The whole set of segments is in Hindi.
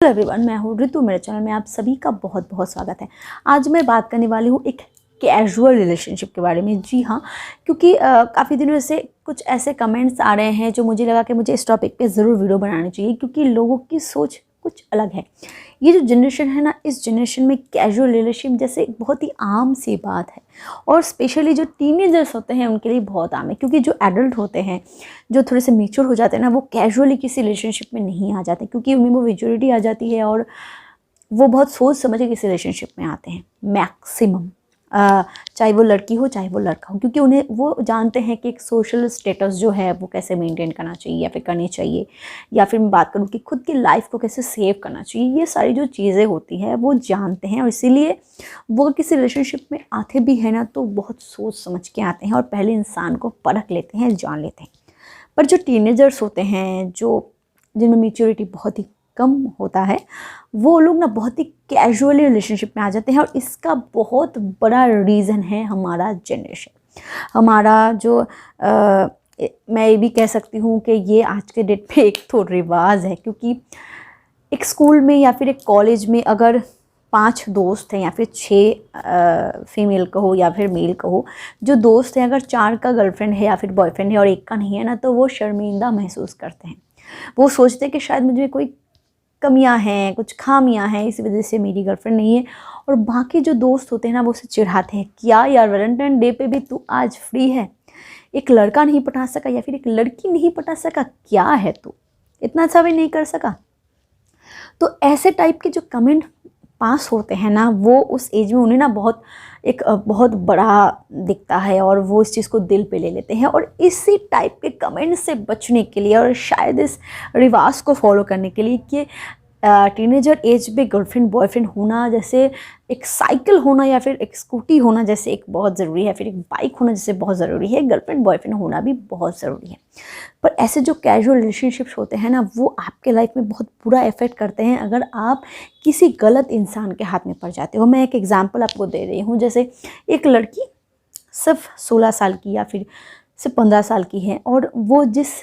हेलो एवरीवन, मैं हूँ ऋतु। मेरे चैनल में आप सभी का बहुत बहुत स्वागत है। आज मैं बात करने वाली हूँ एक कैजुअल रिलेशनशिप के बारे में। जी हाँ, क्योंकि काफ़ी दिनों से कुछ ऐसे कमेंट्स आ रहे हैं जो मुझे लगा कि मुझे इस टॉपिक पे ज़रूर वीडियो बनानी चाहिए, क्योंकि लोगों की सोच कुछ अलग है। ये जो जनरेशन है ना, इस जनरेशन में कैजुअल रिलेशनशिप जैसे एक बहुत ही आम सी बात है, और स्पेशली जो टीनेजर्स होते हैं उनके लिए बहुत आम है। क्योंकि जो एडल्ट होते हैं, जो थोड़े से मेच्योर हो जाते हैं ना, वो कैजुअली किसी रिलेशनशिप में नहीं आ जाते, क्योंकि उनमें वो मेच्योरिटी आ जाती है और वो बहुत सोच समझ के किसी रिलेशनशिप में आते हैं मैक्सिमम। चाहे वो लड़की हो चाहे वो लड़का हो, क्योंकि उन्हें वो जानते हैं कि एक सोशल स्टेटस जो है वो कैसे मेंटेन करना चाहिए या फिर करनी चाहिए, या फिर मैं बात करूँ कि खुद की लाइफ को कैसे सेव करना चाहिए। ये सारी जो चीज़ें होती हैं वो जानते हैं, और इसीलिए वो किसी रिलेशनशिप में आते भी हैं ना, तो बहुत सोच समझ के आते हैं और पहले इंसान को परख लेते हैं, जान लेते हैं। पर जो टीनेजर्स होते हैं, जो जिनमें मेच्योरिटी बहुत ही कम होता है, वो लोग ना बहुत ही कैजुअली रिलेशनशिप में आ जाते हैं। और इसका बहुत बड़ा रीज़न है हमारा जनरेशन, हमारा जो मैं ये भी कह सकती हूँ कि ये आज के डेट पे एक तो रिवाज है। क्योंकि एक स्कूल में या फिर एक कॉलेज में अगर 5 दोस्त हैं या फिर 6 फीमेल कहो या फिर मेल कहो, जो दोस्त हैं, अगर 4 का गर्लफ्रेंड है या फिर बॉयफ्रेंड है और एक का नहीं है ना, तो वो शर्मिंदा महसूस करते हैं। वो सोचते हैं कि शायद मुझे कोई कमियां हैं, कुछ खामियां हैं, इस वजह से मेरी गर्लफ्रेंड नहीं है। और बाकी जो दोस्त होते हैं ना, वो उसे चिढ़ाते हैं, क्या यार वैलेंटाइन डे पे भी तू आज फ्री है, एक लड़का नहीं पटा सका या फिर एक लड़की नहीं पटा सका, क्या है तू, इतना अच्छा भी नहीं कर सका। तो ऐसे टाइप के जो कमेंट पास होते हैं ना, वो उस एज में उन्हें ना बहुत बड़ा दिखता है, और वो इस चीज़ को दिल पे ले लेते हैं। और इसी टाइप के कमेंट से बचने के लिए, और शायद इस रिवाज को फॉलो करने के लिए कि टीनेजर एज में गर्लफ्रेंड बॉयफ्रेंड होना जैसे एक साइकिल होना या फिर एक स्कूटी होना जैसे एक बहुत ज़रूरी है, फिर एक बाइक होना जैसे बहुत ज़रूरी है, गर्लफ्रेंड बॉयफ्रेंड होना भी बहुत ज़रूरी है। पर ऐसे जो कैजुअल रिलेशनशिप्स होते हैं ना, वो आपके लाइफ में बहुत बुरा इफेक्ट करते हैं अगर आप किसी गलत इंसान के हाथ में पड़ जाते हो। मैं एक एग्जांपल आपको दे रही हूँ। जैसे एक लड़की सिर्फ 16 साल की या फिर सिर्फ 15 साल की है, और वो जिस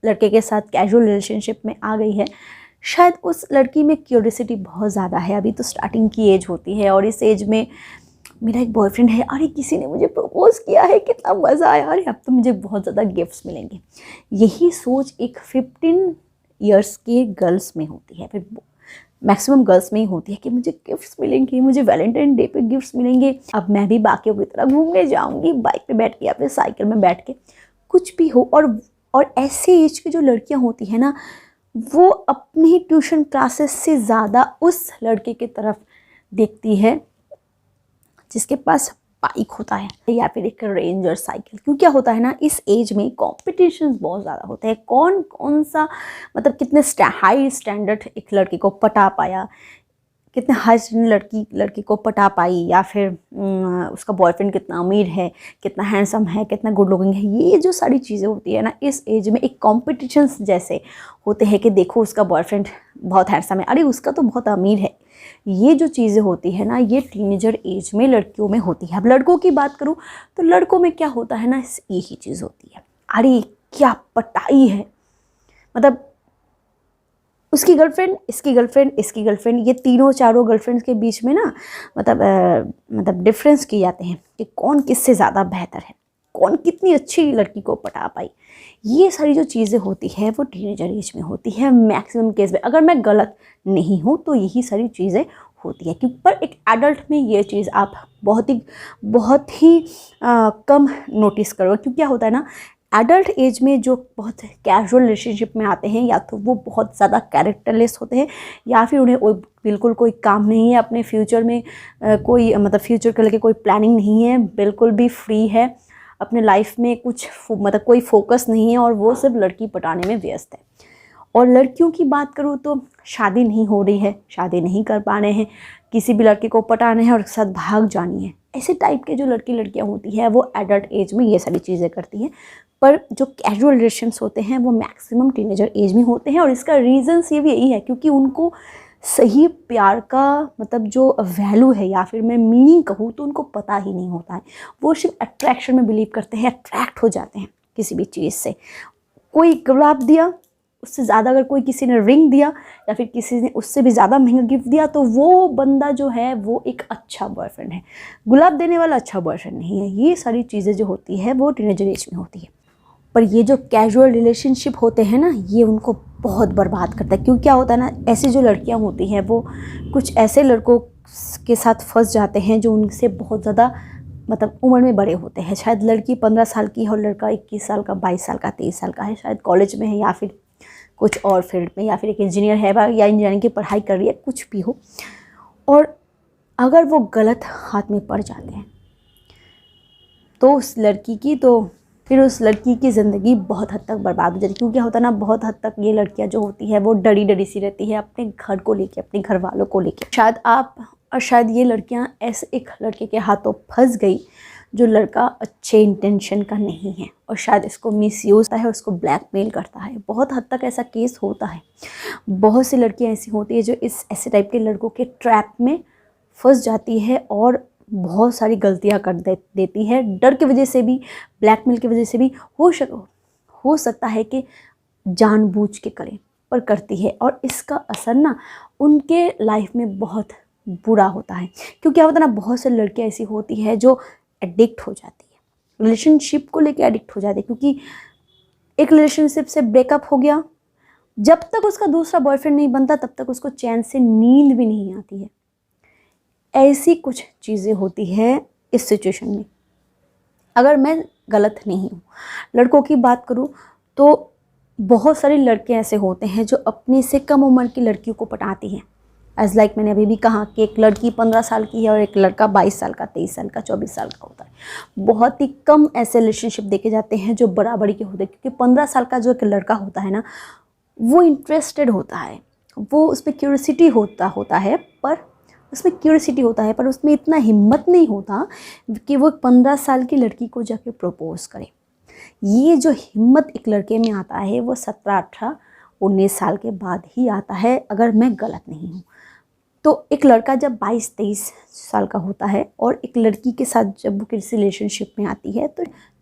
लड़के के साथ कैजुअल रिलेशनशिप में आ गई है, शायद उस लड़की में क्यूरियोसिटी बहुत ज़्यादा है। अभी तो स्टार्टिंग की एज होती है, और इस एज में मेरा एक बॉयफ्रेंड है, अरे किसी ने मुझे प्रपोज किया है, कितना मज़ा आया, अरे अब तो मुझे बहुत ज़्यादा गिफ्ट्स मिलेंगे। यही सोच एक 15 ईयर्स के गर्ल्स में होती है, फिर मैक्सिमम गर्ल्स में ही होती है कि मुझे गिफ्ट्स मिलेंगे, मुझे वैलेंटाइन डे पे गिफ्ट्स मिलेंगे, अब मैं भी बाकियों की तरह घूमने जाऊंगी बाइक पे बैठ के या फिर साइकिल में बैठ के, कुछ भी हो। और ऐसे एज की जो लड़कियां होती हैं ना, वो अपनी ट्यूशन क्लासेस से ज़्यादा उस लड़के की तरफ देखती है जिसके पास बाइक होता है या फिर एक रेंजर साइकिल। क्यों, क्या होता है ना, इस एज में कॉम्पिटिशन बहुत ज़्यादा होते हैं। कौन कौन सा मतलब कितने हाई स्टैंडर्ड एक लड़की को पटा पाया, कितने हाई स्टैंडर्ड लड़की को पटा पाई, या फिर उसका बॉयफ्रेंड कितना अमीर है, कितना हैंडसम है, कितना गुड लुकिंग है। ये जो सारी चीज़ें होती है ना, इस एज में एक कॉम्पिटिशन्स जैसे होते हैं कि देखो उसका बॉयफ्रेंड बहुत हैंडसम है, अरे उसका तो बहुत अमीर है। ये जो चीज़ें होती है ना, ये टीनेजर एज में लड़कियों में होती है। अब लड़कों की बात करूँ तो लड़कों में क्या होता है ना, यही चीज़ होती है, अरे क्या पटाई है, मतलब उसकी गर्लफ्रेंड, इसकी गर्लफ्रेंड, इसकी गर्लफ्रेंड, ये तीनों चारों गर्लफ्रेंड्स के बीच में ना मतलब डिफरेंस किए जाते हैं कि कौन किससे ज़्यादा बेहतर है, कौन कितनी अच्छी लड़की को पटा पाई। ये सारी जो चीज़ें होती है वो टीनेजर एज में होती है मैक्सिमम केस में। अगर मैं गलत नहीं हूँ तो यही सारी चीज़ें होती है। क्योंकि पर एक एडल्ट में ये चीज़ आप बहुत ही कम नोटिस करो। क्योंकि क्या होता है ना, एडल्ट एज में जो बहुत कैजुअल रिलेशनशिप में आते हैं, या तो वो बहुत ज़्यादा कैरेक्टरलेस होते हैं, या फिर उन्हें बिल्कुल कोई काम नहीं है अपने फ्यूचर में, कोई मतलब फ्यूचर को लेकर कोई प्लानिंग नहीं है, बिल्कुल भी फ्री है अपने लाइफ में, कुछ मतलब कोई फोकस नहीं है, और वो सिर्फ लड़की पटाने में व्यस्त है। और लड़कियों की बात करूँ तो शादी नहीं हो रही है, शादी नहीं कर पा रहे हैं, किसी भी लड़के को पटाना है और साथ भाग जानी है। ऐसे टाइप के जो लड़कियां होती है वो एडल्ट एज में ये सारी चीज़ें करती हैं। पर जो कैजुअल रिलेशंस होते हैं वो मैक्सिमम टीनेजर एज में होते हैं, और इसका रीज़न्स ये भी यही है क्योंकि उनको सही प्यार का मतलब जो वैल्यू है, या फिर मैं मीनिंग कहूँ तो उनको पता ही नहीं होता है। वो सिर्फ अट्रैक्शन में बिलीव करते हैं, अट्रैक्ट हो जाते हैं किसी भी चीज़ से। कोई गुलाब दिया, उससे ज़्यादा अगर कोई किसी ने रिंग दिया या फिर किसी ने उससे भी ज़्यादा महंगा गिफ्ट दिया तो वो बंदा जो है वो एक अच्छा बॉयफ्रेंड है। गुलाब देने वाला अच्छा बॉयफ्रेंड नहीं है। ये सारी चीज़ें जो होती है वो टीनेजर एज में होती है। पर ये जो कैजुअल रिलेशनशिप होते हैं ना, ये उनको बहुत बर्बाद करता है। क्योंकि क्या होता है ना, ऐसी जो लड़कियां होती हैं वो कुछ ऐसे लड़कों के साथ फंस जाते हैं जो उनसे बहुत ज़्यादा मतलब उम्र में बड़े होते हैं। शायद लड़की 15 साल की है और लड़का 21 साल का, 22 साल का, 23 साल का है, शायद कॉलेज में है या फिर कुछ और फील्ड में, या फिर एक इंजीनियर है या इंजीनियरिंग की पढ़ाई कर रही है, कुछ भी हो। और अगर वो गलत हाथ में पड़ जाते हैं तो उस लड़की की ज़िंदगी बहुत हद तक बर्बाद हो जाती है। क्योंकि क्या होता है ना, बहुत हद तक ये लड़कियां जो होती है वो डरी डरी सी रहती है अपने घर को लेके, अपने घर वालों को लेके। शायद आप और शायद ये लड़कियां ऐसे एक लड़के के हाथों फंस गई जो लड़का अच्छे इंटेंशन का नहीं है और शायद इसको मिसयूज करता है, उसको ब्लैकमेल करता है। बहुत हद तक ऐसा केस होता है। बहुत सी लड़कियाँ ऐसी होती है जो इस ऐसे टाइप के लड़कों के ट्रैप में फंस जाती है और बहुत सारी गलतियां कर देती है। डर की वजह से भी, ब्लैकमेल की वजह से भी, हो सकता है कि जानबूझ के करे, पर करती है। और इसका असर ना उनके लाइफ में बहुत बुरा होता है। क्योंकि क्या होता है ना, बहुत से लड़कियां ऐसी होती है जो एडिक्ट हो जाती है, रिलेशनशिप को लेके एडिक्ट हो जाती है। क्योंकि एक रिलेशनशिप से ब्रेकअप हो गया, जब तक उसका दूसरा बॉयफ्रेंड नहीं बनता तब तक उसको चैन से नींद भी नहीं आती है। ऐसी कुछ चीज़ें होती है इस सिचुएशन में। अगर मैं गलत नहीं हूँ, लड़कों की बात करूँ तो बहुत सारे लड़के ऐसे होते हैं जो अपने से कम उम्र की लड़कियों को पटाती हैं। एज लाइक मैंने अभी भी कहा कि एक लड़की 15 साल की है और एक लड़का 22 साल का, 23 साल का, 24 साल का होता है। बहुत ही कम ऐसे रिलेशनशिप देखे जाते हैं जो बराबरी के होते हैं। क्योंकि 15 साल का जो एक लड़का होता है ना, वो इंटरेस्टेड होता है, वो उस पर क्यूरियोसिटी होता है, पर उसमें इतना हिम्मत नहीं होता कि वो 15 साल की लड़की को जाके प्रपोज करे। ये जो हिम्मत एक लड़के में आता है वो 17, 18, 19 साल के बाद ही आता है, अगर मैं गलत नहीं हूँ। तो एक लड़का जब 22-23 साल का होता है और एक लड़की के साथ जब वो किसी रिलेशनशिप में आती है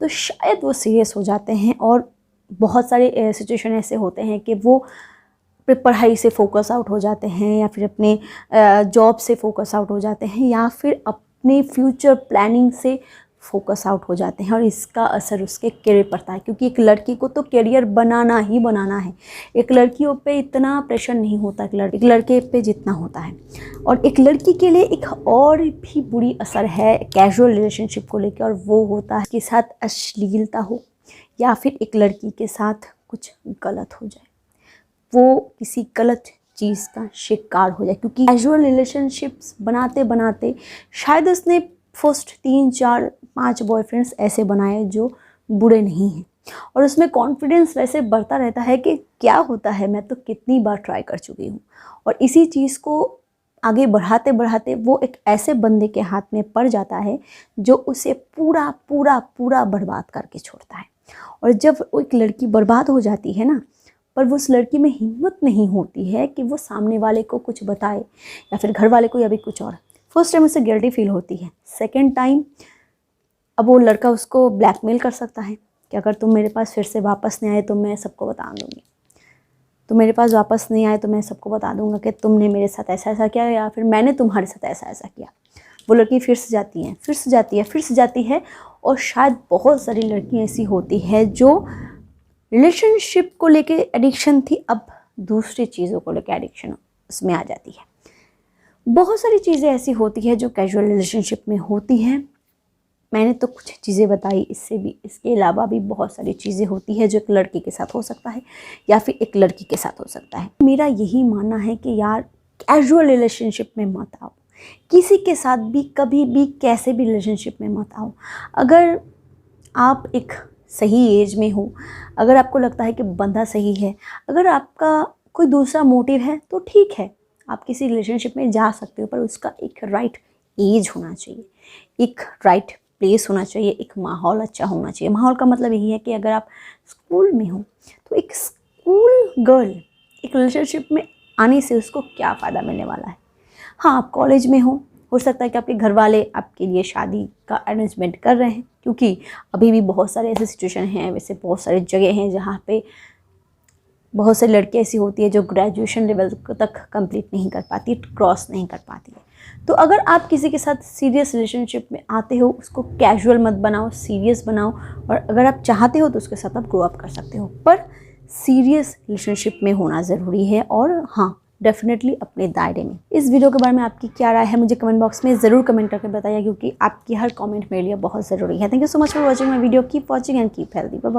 तो शायद वो सीरियस हो जाते हैं। और बहुत सारे सिचुएशन ऐसे होते हैं कि वो पढ़ाई से फोकस आउट हो जाते हैं, या फिर अपने जॉब से फोकस आउट हो जाते हैं, या फिर अपने फ्यूचर प्लानिंग से फोकस आउट हो जाते हैं। और इसका असर उसके करियर पड़ता है। क्योंकि एक लड़की को तो करियर बनाना ही बनाना है। एक लड़कियों पे इतना प्रेशर नहीं होता एक लड़के पे जितना होता है। और एक लड़की के लिए एक और भी बुरी असर है कैजुअल रिलेशनशिप को लेकर, और वो होता है कि साथ अश्लीलता हो या फिर एक लड़की के साथ कुछ गलत हो जाए, वो किसी गलत चीज़ का शिकार हो जाए। क्योंकि कैजुअल रिलेशनशिप्स बनाते बनाते शायद उसने फर्स्ट 3, 4, 5 बॉयफ्रेंड्स ऐसे बनाए जो बुरे नहीं हैं, और उसमें कॉन्फिडेंस वैसे बढ़ता रहता है कि क्या होता है, मैं तो कितनी बार ट्राई कर चुकी हूँ। और इसी चीज़ को आगे बढ़ाते बढ़ाते वो एक ऐसे बंदे के हाथ में पड़ जाता है जो उसे पूरा पूरा पूरा बर्बाद करके छोड़ता है। और जब वो एक लड़की बर्बाद हो जाती है ना, पर वो उस लड़की में हिम्मत नहीं होती है कि वो सामने वाले को कुछ बताए, या फिर घर वाले को, या भी कुछ और। फर्स्ट टाइम उसे गिल्टी फील होती है। सेकंड टाइम अब वो लड़का उसको ब्लैकमेल कर सकता है कि अगर तुम मेरे पास फिर से वापस नहीं आए तो मैं सबको बता दूँगी, तुम मेरे पास वापस नहीं आए तो मैं सबको बता दूँगा कि तुमने मेरे साथ ऐसा ऐसा किया, या फिर मैंने तुम्हारे साथ ऐसा ऐसा किया। वो लड़की फिर से जाती है। और शायद बहुत सारी लड़कियाँ ऐसी होती है जो रिलेशनशिप को लेके एडिक्शन थी, अब दूसरी चीज़ों को लेके एडिक्शन उसमें आ जाती है। बहुत सारी चीज़ें ऐसी होती है जो कैजुअल रिलेशनशिप में होती हैं। मैंने तो कुछ चीज़ें बताई, इसके अलावा भी बहुत सारी चीज़ें होती है जो एक लड़के के साथ हो सकता है या फिर एक लड़की के साथ हो सकता है। मेरा यही मानना है कि यार कैजुअल रिलेशनशिप में मत आओ, किसी के साथ भी कभी भी कैसे भी रिलेशनशिप में मत आओ। अगर आप एक सही एज में हो, अगर आपको लगता है कि बंदा सही है, अगर आपका कोई दूसरा मोटिव है तो ठीक है, आप किसी रिलेशनशिप में जा सकते हो, पर उसका एक राइट एज होना चाहिए, एक राइट प्लेस होना चाहिए, एक माहौल अच्छा होना चाहिए। माहौल का मतलब यही है कि अगर आप स्कूल में हो तो एक स्कूल गर्ल एक रिलेशनशिप में आने से उसको क्या फ़ायदा मिलने वाला है। हाँ, आप कॉलेज में हो सकता है कि आपके घर वाले आपके लिए शादी का अरेंजमेंट कर रहे हैं, क्योंकि अभी भी बहुत सारे ऐसे सिचुएशन हैं, वैसे बहुत सारी जगह हैं जहाँ पे बहुत सारी लड़कियाँ ऐसी होती है जो ग्रेजुएशन लेवल तक कंप्लीट नहीं कर पाती, क्रॉस नहीं कर पाती है। तो अगर आप किसी के साथ सीरियस रिलेशनशिप में आते हो, उसको कैजुअल मत बनाओ, सीरियस बनाओ। और अगर आप चाहते हो तो उसके साथ आप ग्रो अप कर सकते हो, पर सीरियस रिलेशनशिप में होना ज़रूरी है, और हाँ, डेफिनेटली अपने दायरे में। इस वीडियो के बारे में आपकी क्या राय है मुझे कमेंट बॉक्स में ज़रूर कमेंट करके बताइए, क्योंकि आपकी हर कमेंट मेरे लिए बहुत ज़रूरी है। Thank you so much for watching my video. Keep watching and keep healthy. Bye bye.